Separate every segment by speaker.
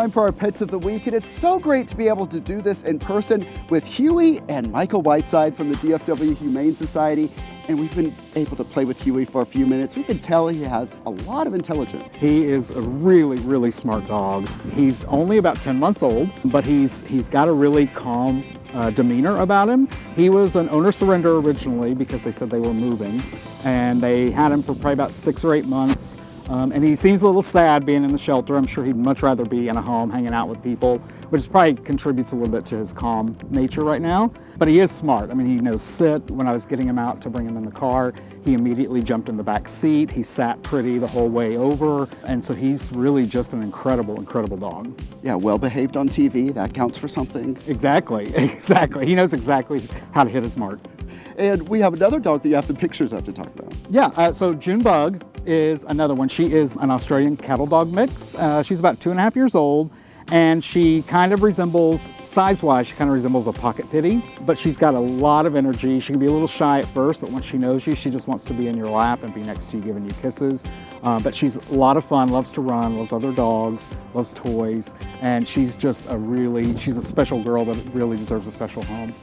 Speaker 1: time for our Pets of the Week, and it's so great to be able to do this in person with Huey and Michael Whiteside from the DFW Humane Society. And we've been able to play with Huey for a few minutes. We can tell he has a lot of intelligence.
Speaker 2: He is a really, really smart dog. He's only about 10 months old, but he's got a really calm demeanor about him. He was an owner surrender originally because they said they were moving, and they had him for probably about 6 or 8 months. And he seems a little sad being in the shelter. I'm sure he'd much rather be in a home hanging out with people, which probably contributes a little bit to his calm nature right now. But he is smart. I mean, he knows sit. When I was getting him out to bring him in the car, he immediately jumped in the back seat. He sat pretty the whole way over. And so he's really just an incredible, incredible dog.
Speaker 1: Yeah, well behaved on TV. That counts for something.
Speaker 2: Exactly, exactly. He knows exactly how to hit his mark.
Speaker 1: And we have another dog that you have some pictures of to talk about.
Speaker 2: Yeah, so Junebug is another one. She is an Australian cattle dog mix. She's about 2.5 years old, and she kind of resembles, size-wise, she kind of resembles a pocket pitty, but she's got a lot of energy. She can be a little shy at first, but once she knows you, she just wants to be in your lap and be next to you, giving you kisses. But she's a lot of fun, loves to run, loves other dogs, loves toys, and she's just she's a special girl that really deserves a special home.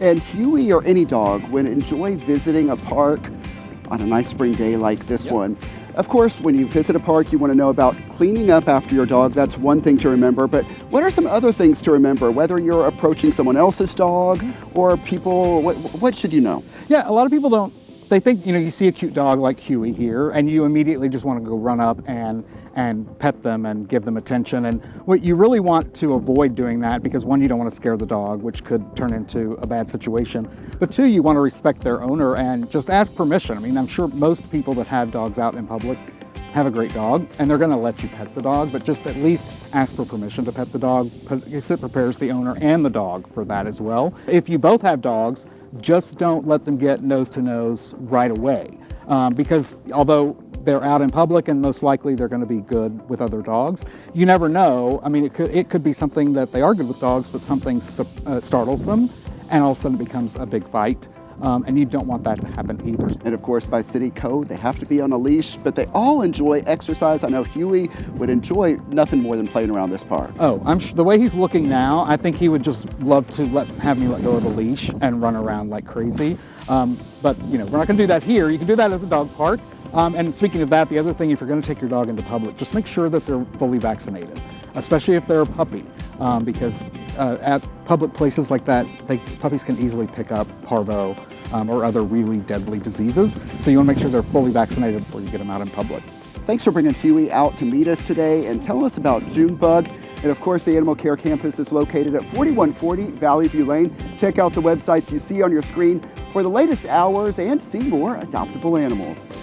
Speaker 1: And Huey, or any dog, would enjoy visiting a park on a nice spring day like this one. Of course, when you visit a park, you want to know about cleaning up after your dog. That's one thing to remember. But what are some other things to remember, whether you're approaching someone else's dog or people? What should you know?
Speaker 2: Yeah, a lot of people don't. They think, you see a cute dog like Huey here, and you immediately just want to go run up and pet them and give them attention. And what you really want to avoid doing that, because one, you don't want to scare the dog, which could turn into a bad situation. But two, you want to respect their owner and just ask permission. I mean, I'm sure most people that have dogs out in public have a great dog, and they're going to let you pet the dog, but just at least ask for permission to pet the dog, because it prepares the owner and the dog for that as well. If you both have dogs, just don't let them get nose to nose right away, because although they're out in public and most likely they're going to be good with other dogs, you never know. I mean, it could be something that they are good with dogs, but something startles them, and all of a sudden it becomes a big fight. And you don't want that to happen either.
Speaker 1: And of course, by city code, they have to be on a leash, but they all enjoy exercise. I know Huey would enjoy nothing more than playing around this park.
Speaker 2: Oh, I'm sure the way he's looking now, I think he would just love to have me let go of the leash and run around like crazy. But we're not going to do that here. You can do that at the dog park. And speaking of that, the other thing, if you're going to take your dog into public, just make sure that they're fully vaccinated, especially if they're a puppy, because at public places like that, puppies can easily pick up parvo or other really deadly diseases. So you want to make sure they're fully vaccinated before you get them out in public.
Speaker 1: Thanks for bringing Huey out to meet us today and telling us about Junebug. And of course, the Animal Care Campus is located at 4140 Valley View Lane. Check out the websites you see on your screen for the latest hours and to see more adoptable animals.